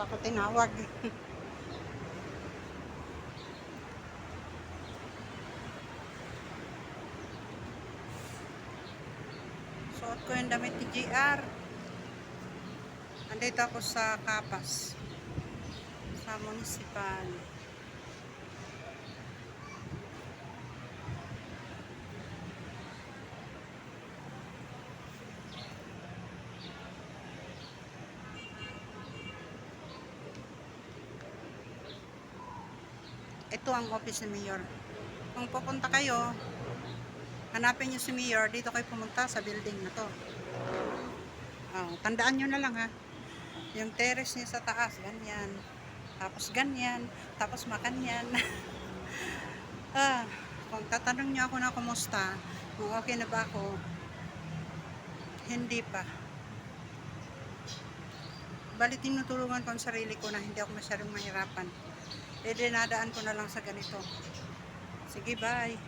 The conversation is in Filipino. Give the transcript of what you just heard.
ako tinawag. Suot ko yung damit ni JR. Andito ako sa Kapas, sa municipal. Ito ang office ni Mayor. Kung pupunta kayo, hanapin nyo si Mayor, dito kayo pumunta sa building na to. Tandaan nyo na lang ha. Yung terrace niya sa taas, ganyan. Tapos ganyan. Tapos makanyan. Kung tatanong nyo ako na kumusta, kung okay na ba ako, hindi pa. Bali tinutulungan ko ang sarili ko na hindi ako masyadong mahirapan. Dinadaan ko na lang sa ganito. Sige, bye.